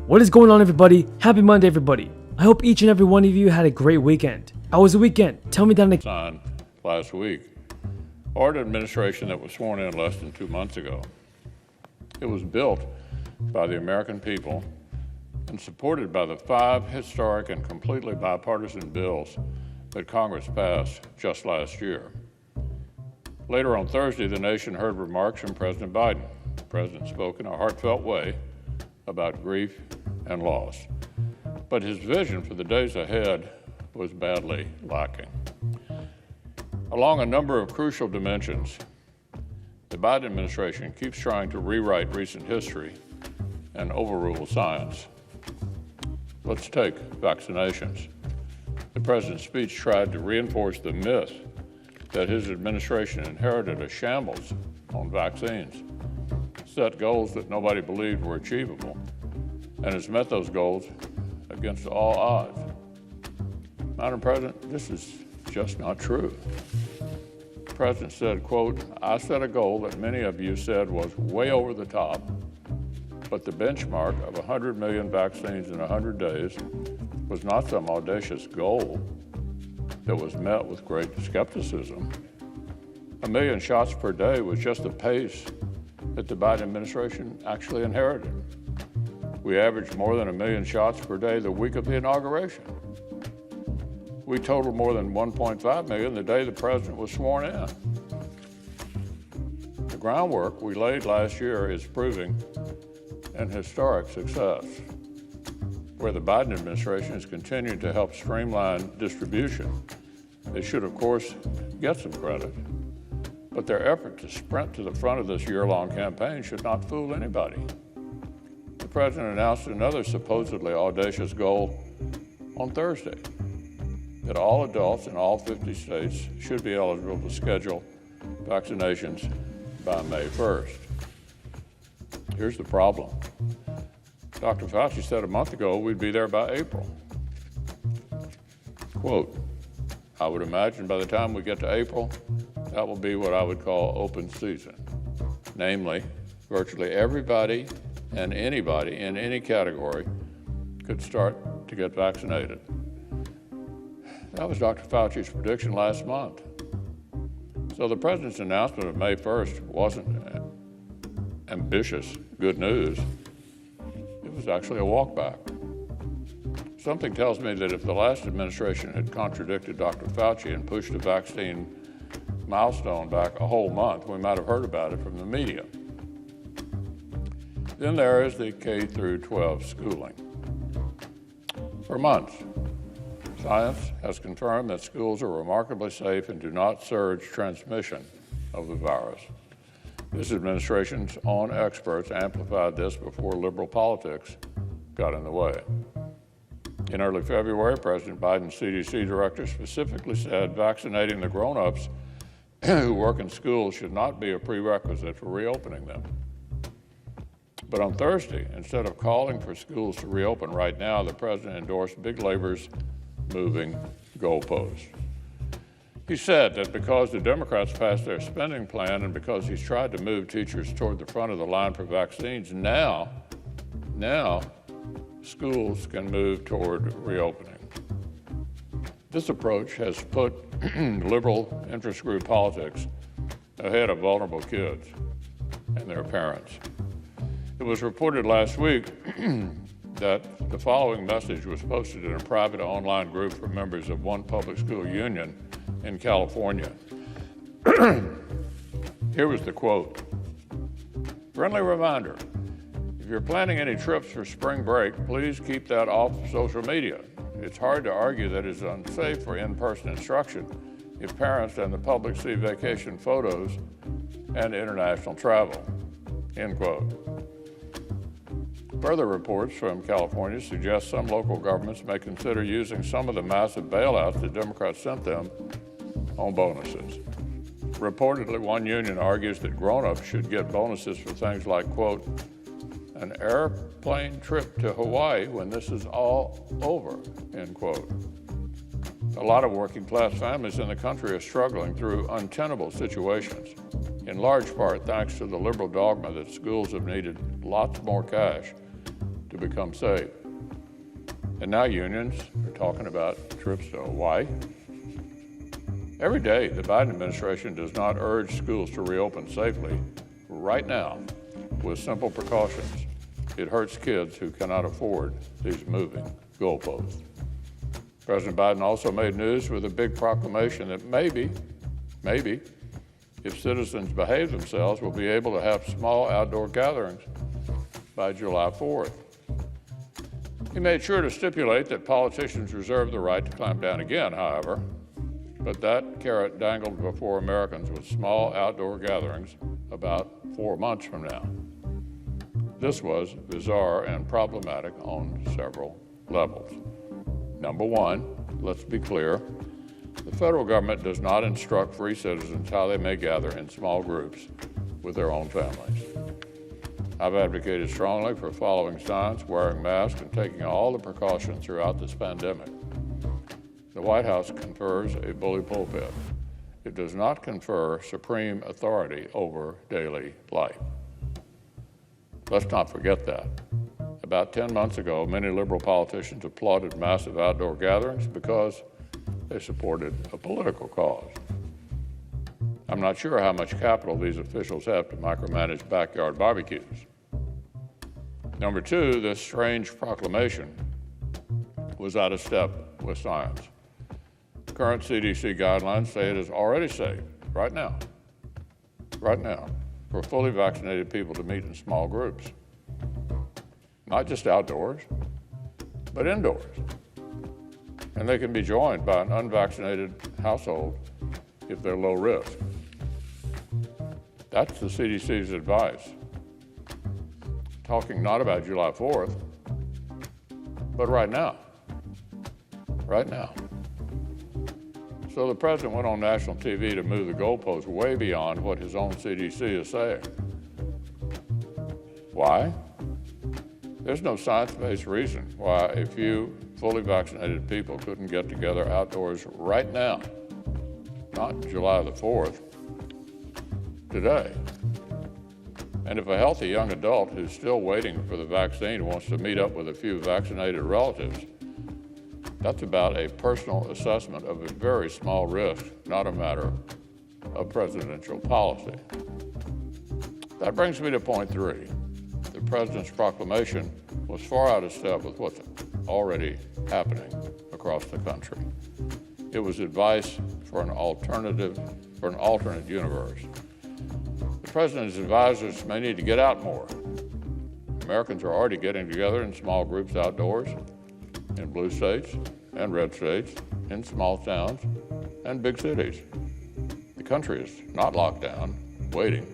What is going on, everybody? Happy Monday, everybody. I hope each and every one of you had a great weekend. How was the weekend? Tell me down in the signed last week, or an administration that was sworn in less than 2 months ago. It was built by the American people and supported by the 5 historic and completely bipartisan bills that Congress passed just last year. Later on Thursday, the nation heard remarks from President Biden. The president spoke in a heartfelt way about grief and loss, but his vision for the days ahead was badly lacking. Along a number of crucial dimensions, the Biden administration keeps trying to rewrite recent history and overrule science. Let's take vaccinations. The president's speech tried to reinforce the myth that his administration inherited a shambles on vaccines, set goals that nobody believed were achievable, and has met those goals against all odds. Madam President, this is just not true. The president said, quote, "I set a goal that many of you said was way over the top, but the benchmark of 100 million vaccines in 100 days was not some audacious goal that was met with great skepticism. 1 million shots per day was just the pace that the Biden administration actually inherited. We averaged more than 1 million shots per day the week of the inauguration. We totaled more than 1.5 million the day the president was sworn in. The groundwork we laid last year is proving an historic success, where the Biden administration is continuing to help streamline distribution. They should, of course, get some credit, but their effort to sprint to the front of this year-long campaign should not fool anybody. The president announced another supposedly audacious goal on Thursday, that all adults in all 50 states should be eligible to schedule vaccinations by May 1st. Here's the problem. Dr. Fauci said a month ago we'd be there by April. Quote, "I would imagine by the time we get to April, that will be what I would call open season. Namely, virtually everybody and anybody in any category could start to get vaccinated." That was Dr. Fauci's prediction last month. So the president's announcement of May 1st wasn't ambitious good news. It was actually a walkback. Something tells me that if the last administration had contradicted Dr. Fauci and pushed the vaccine milestone back a whole month, we might have heard about it from the media. Then there is the K through 12 schooling. For months, science has confirmed that schools are remarkably safe and do not surge transmission of the virus. This administration's own experts amplified this before liberal politics got in the way. In early February, President Biden's CDC director specifically said vaccinating the grown-ups who work in schools should not be a prerequisite for reopening them. But on Thursday, instead of calling for schools to reopen right now, the president endorsed big labor's moving goalposts. He said that because the Democrats passed their spending plan and because he's tried to move teachers toward the front of the line for vaccines, now schools can move toward reopening. This approach has put liberal interest group politics ahead of vulnerable kids and their parents. It was reported last week that the following message was posted in a private online group for members of one public school union in California. Here was the quote. "Friendly reminder, if you're planning any trips for spring break, please keep that off social media. It's hard to argue that it's unsafe for in-person instruction if parents and the public see vacation photos and international travel," end quote. Further reports from California suggest some local governments may consider using some of the massive bailouts the Democrats sent them on bonuses. Reportedly, one union argues that grown-ups should get bonuses for things like, quote, "an airplane trip to Hawaii when this is all over," end quote. A lot of working-class families in the country are struggling through untenable situations, in large part thanks to the liberal dogma that schools have needed lots more cash to become safe. And now unions are talking about trips to Hawaii. Every day, the Biden administration does not urge schools to reopen safely right now with simple precautions. It hurts kids who cannot afford these moving goalposts. President Biden also made news with a big proclamation that maybe, if citizens behave themselves, we'll be able to have small outdoor gatherings by July 4th. He made sure to stipulate that politicians reserve the right to clamp down again, however, but that carrot dangled before Americans with small outdoor gatherings about 4 months from now. This was bizarre and problematic on several levels. Number one, let's be clear, the federal government does not instruct free citizens how they may gather in small groups with their own families. I've advocated strongly for following signs, wearing masks, and taking all the precautions throughout this pandemic. The White House confers a bully pulpit. It does not confer supreme authority over daily life. Let's not forget that. About 10 months ago, many liberal politicians applauded massive outdoor gatherings because they supported a political cause. I'm not sure how much capital these officials have to micromanage backyard barbecues. Number two, this strange proclamation was out of step with science. Current CDC guidelines say it is already safe, right now, for fully vaccinated people to meet in small groups. Not just outdoors, but indoors. And they can be joined by an unvaccinated household if they're low risk. That's the CDC's advice. Talking not about July 4th, but right now. Right now. So the president went on national TV to move the goalposts way beyond what his own CDC is saying. Why? There's no science-based reason why a few fully vaccinated people couldn't get together outdoors right now, not July the 4th, today. And if a healthy young adult who's still waiting for the vaccine wants to meet up with a few vaccinated relatives, that's about a personal assessment of a very small risk, not a matter of presidential policy. That brings me to point three. The president's proclamation was far out of step with what's already happening across the country. It was advice for an alternate universe. The president's advisors may need to get out more. Americans are already getting together in small groups outdoors, in blue states and red states, in small towns and big cities. The country is not locked down, waiting